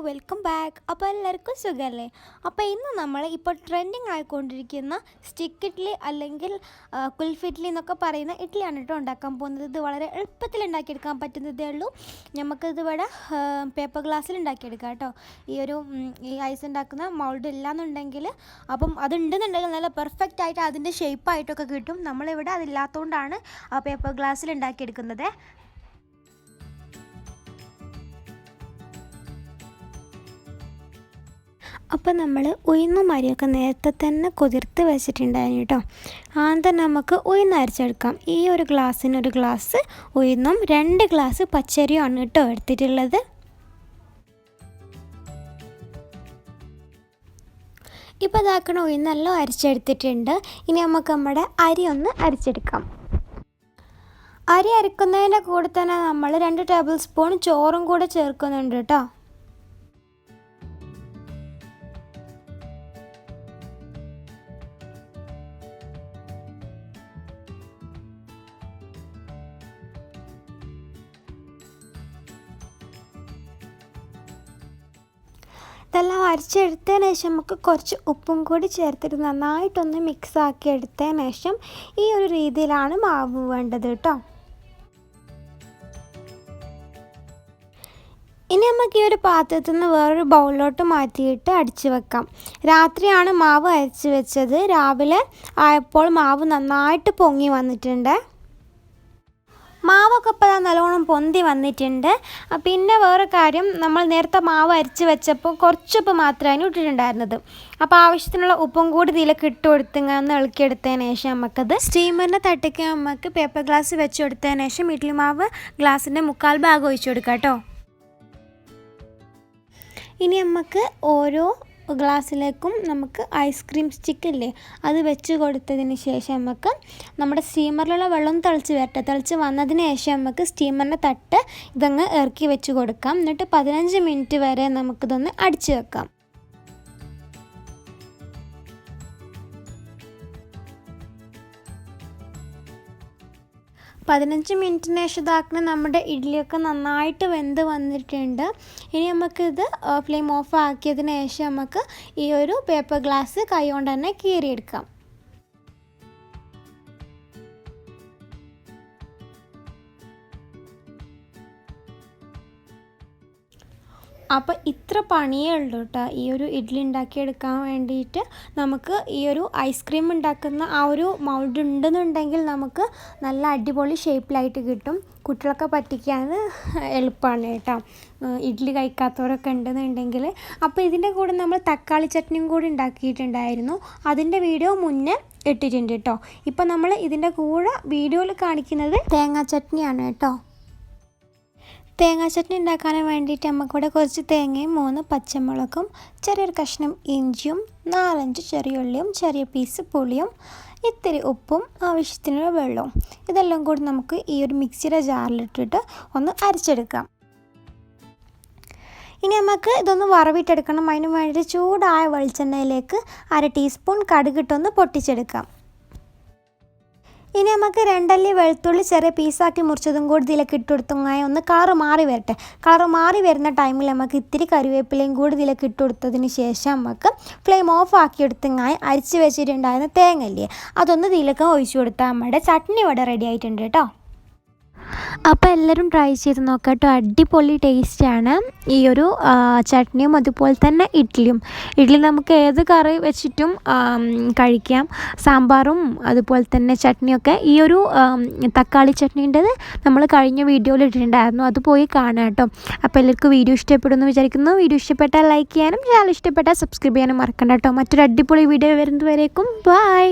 Welcome back. അപ്പോൾ എല്ലാവർക്കും സുഖമല്ലേ? അപ്പോൾ ഇന്ന് നമ്മൾ ഇപ്പോൾ ട്രെൻഡിങ് ആയിക്കൊണ്ടിരിക്കുന്ന സ്റ്റിക്ക് ഇഡ്ഡലി അല്ലെങ്കിൽ കുൽഫി ഇഡ്ഡലി എന്നൊക്കെ പറയുന്ന ഇഡ്ഡലിയാണ് കേട്ടോ ഉണ്ടാക്കാൻ പോകുന്നത്. ഇത് വളരെ എളുപ്പത്തിൽ ഉണ്ടാക്കിയെടുക്കാൻ പറ്റുന്നതേ ഉള്ളൂ. നമുക്കിത് ഇവിടെ പേപ്പർ ഗ്ലാസ്സിൽ ഉണ്ടാക്കിയെടുക്കാം കേട്ടോ. ഈ ഐസ് ഉണ്ടാക്കുന്ന മൗൾഡ് ഇല്ലാന്നുണ്ടെങ്കിൽ അപ്പം അതുണ്ടെന്നുണ്ടെങ്കിൽ നല്ല പെർഫെക്റ്റ് ആയിട്ട് അതിൻ്റെ ഷേപ്പായിട്ടൊക്കെ കിട്ടും. നമ്മളിവിടെ അതില്ലാത്തതുകൊണ്ടാണ് പേപ്പർ ഗ്ലാസ്സിൽ ഉണ്ടാക്കിയെടുക്കുന്നത്. അപ്പോൾ നമ്മൾ ഉഴുന്നും അരിയൊക്കെ നേരത്തെ തന്നെ കുതിർത്ത് വെച്ചിട്ടുണ്ടായിരുന്നു കേട്ടോ. ആദ്യം നമുക്ക് ഉഴുന്ന് അരച്ചെടുക്കാം. ഈ ഒരു ഗ്ലാസ്സിന് ഒരു ഗ്ലാസ് ഉഴുന്നും 2 ഗ്ലാസ് പച്ചരിയുമാണ് കേട്ടോ എടുത്തിട്ടുള്ളത്. ഇപ്പോൾ ഇതാക്കണ ഉഴുന്നെല്ലാം അരച്ചെടുത്തിട്ടുണ്ട്. ഇനി നമുക്ക് നമ്മുടെ അരി ഒന്ന് അരച്ചെടുക്കാം. അരി അരക്കുന്നതിൻ്റെ കൂടെ തന്നെ നമ്മൾ 2 ടേബിൾ സ്പൂൺ ചോറും കൂടെ ചേർക്കുന്നുണ്ട് കേട്ടോ. ഇതെല്ലാം അരച്ചെടുത്തതിന് ശേഷം നമുക്ക് കുറച്ച് ഉപ്പും കൂടി ചേർത്തിട്ട് നന്നായിട്ടൊന്ന് മിക്സ് ആക്കി എടുത്തതിന് ശേഷം ഈ ഒരു രീതിയിലാണ് മാവ് വേണ്ടത് കേട്ടോ. ഇനി നമുക്ക് ഈ ഒരു പാത്രത്തിൽ നിന്ന് വേറൊരു ബൗളിലോട്ട് മാറ്റിയിട്ട് അടിച്ച് വെക്കാം. രാത്രിയാണ് മാവ് അരച്ച് വെച്ചത്. രാവിലെ ആയപ്പോൾ മാവ് നന്നായിട്ട് പൊങ്ങി വന്നിട്ടുണ്ട്. മാവൊക്കെ ഇപ്പോൾ നല്ലോണം പൊന്തി വന്നിട്ടുണ്ട്. പിന്നെ വേറെ കാര്യം, നമ്മൾ നേരത്തെ മാവ് അരച്ച് വെച്ചപ്പോൾ കുറച്ചുപ്പ് മാത്രമാണ് ഇട്ടിട്ടുണ്ടായിരുന്നത്. അപ്പോൾ ആവശ്യത്തിനുള്ള ഉപ്പും കൂടി ഇതിലേക്ക് ഇട്ട് കൊടുത്തിങ്ങനെ ഒന്ന് ഇളക്കിയെടുത്തതിന് ശേഷം നമുക്കത് സ്റ്റീമറിൻ്റെ തട്ടിക്ക് നമുക്ക് പേപ്പർ ഗ്ലാസ് വെച്ച് കൊടുത്തതിന് ശേഷം ഇഡ്ഡലി മാവ് ഗ്ലാസിൻ്റെ 1/4 ഭാഗം ഒഴിച്ചു കൊടുക്കാം കേട്ടോ. ഇനി നമുക്ക് ഓരോ ഗ്ലാസ്സിലേക്കും നമുക്ക് ഐസ്ക്രീം സ്റ്റിക്കില്ലേ അത് വെച്ച് കൊടുത്തതിന് ശേഷം നമുക്ക് നമ്മുടെ സ്റ്റീമറിലുള്ള വെള്ളം തിളച്ച് വന്നതിന് ശേഷം നമുക്ക് സ്റ്റീമറിൻ്റെ തട്ട് ഇതങ്ങ് ഇറക്കി വെച്ച് കൊടുക്കാം. എന്നിട്ട് 15 മിനിറ്റ് വരെ നമുക്കിതൊന്ന് അടിച്ച് വെക്കാം. 15 മിനിറ്റിന് ശേഷം ഇതാക്കുന്ന നമ്മുടെ ഇഡ്ഡലിയൊക്കെ നന്നായിട്ട് വെന്ത് വന്നിട്ടുണ്ട്. ഇനി നമുക്കിത് ഫ്ലെയിം ഓഫ് ആക്കിയതിന് ശേഷം നമുക്ക് ഈ ഒരു പേപ്പർ ഗ്ലാസ് കൈ കൊണ്ട് തന്നെ കീറിയെടുക്കാം. അപ്പോൾ ഇത്ര പണിയേ ഉള്ളൂ കേട്ടോ ഈ ഒരു ഇഡ്ഡലി ഉണ്ടാക്കിയെടുക്കാൻ വേണ്ടിയിട്ട്. നമുക്ക് ഈ ഒരു ഐസ്ക്രീം ഉണ്ടാക്കുന്ന ആ ഒരു മൗൾഡ് ഉണ്ടെന്നുണ്ടെങ്കിൽ നമുക്ക് നല്ല അടിപൊളി ഷേപ്പിലായിട്ട് കിട്ടും. കുട്ടികളൊക്കെ പറ്റിക്കാൻ എളുപ്പമാണ് കേട്ടോ, ഇഡ്ഡലി കഴിക്കാത്തവരൊക്കെ ഉണ്ടെന്നുണ്ടെങ്കിൽ. അപ്പോൾ ഇതിൻ്റെ കൂടെ നമ്മൾ തക്കാളി ചട്നിയും കൂടി ഉണ്ടാക്കിയിട്ടുണ്ടായിരുന്നു. അതിൻ്റെ വീഡിയോ മുന്നേ ഇട്ടിട്ടുണ്ട് കേട്ടോ. ഇപ്പോൾ നമ്മൾ ഇതിൻ്റെ കൂടെ വീഡിയോയിൽ കാണിക്കുന്നത് തേങ്ങാ ചട്നിയാണ് കേട്ടോ. തേങ്ങാ ചട്നി ഉണ്ടാക്കാൻ വേണ്ടിയിട്ട് നമുക്കിവിടെ കുറച്ച് തേങ്ങയും 3 പച്ചമുളകും ചെറിയൊരു കഷ്ണം ഇഞ്ചിയും 4-5 ചെറിയ ഉള്ളിയും ചെറിയ പീസ് പുളിയും ഇത്തിരി ഉപ്പും ആവശ്യത്തിനുള്ള വെള്ളവും ഇതെല്ലാം കൂടി നമുക്ക് ഈ ഒരു മിക്സിയുടെ ജാറിലിട്ടിട്ട് ഒന്ന് അരച്ചെടുക്കാം. ഇനി നമുക്ക് ഇതൊന്ന് വറവിട്ടെടുക്കണം. അതിന് വേണ്ടിയിട്ട് ചൂടായ വെളിച്ചെണ്ണയിലേക്ക് 1/2 ടീസ്പൂൺ കടുകിട്ടൊന്ന് പൊട്ടിച്ചെടുക്കാം. ഇനി നമുക്ക് 2 അല്ലി വെളുത്തുള്ളി ചെറിയ പീസാക്കി മുറിച്ചതും കൂടി ഇതിലേക്ക് ഇട്ട് കൊടുത്തങ്ങായി ഒന്ന് കളറ് മാറി വരട്ടെ. കളറ് മാറി വരുന്ന ടൈമിൽ നമുക്ക് ഇത്തിരി കറിവേപ്പിലയും കൂടി ഇതിലേക്ക് ഇട്ട് കൊടുത്തതിന് ശേഷം നമുക്ക് ഫ്ലെയിം ഓഫ് ആക്കി എടുത്തങ്ങായി അരിച്ച് വെച്ചിട്ടുണ്ടായിരുന്ന തേങ്ങയില്ലേ അതൊന്ന് ഇതിലേക്ക് ഒഴിച്ചു കൊടുത്താൽ നമ്മുടെ ചട്നി ഇവിടെ റെഡി ആയിട്ടുണ്ട് കേട്ടോ. അപ്പോൾ എല്ലാവരും ട്രൈ ചെയ്ത് നോക്കാം കേട്ടോ. അടിപൊളി ടേസ്റ്റാണ് ഈ ഒരു ചട്നിയും അതുപോലെ തന്നെ ഇഡ്ഡലി നമുക്ക് ഏത് കറി വെച്ചിട്ടും കഴിക്കാം. സാമ്പാറും അതുപോലെ തന്നെ ചട്നിയൊക്കെ. ഈ ഒരു തക്കാളി ചട്നീൻ്റെത് നമ്മൾ കഴിഞ്ഞ വീഡിയോയിൽ ഇട്ടിട്ടുണ്ടായിരുന്നു, അത് പോയി കാണാം കേട്ടോ. അപ്പോൾ എല്ലാവർക്കും വീഡിയോ ഇഷ്ടപ്പെടുമെന്ന് വിചാരിക്കുന്നു. വീഡിയോ ഇഷ്ടപ്പെട്ടാൽ ലൈക്ക് ചെയ്യാനും ചാനൽ ഇഷ്ടപ്പെട്ടാൽ സബ്സ്ക്രൈബ് ചെയ്യാനും മറക്കണ്ട കേട്ടോ. മറ്റൊരു അടിപൊളി വീഡിയോ വരുന്നതുവരേക്കും ബൈ.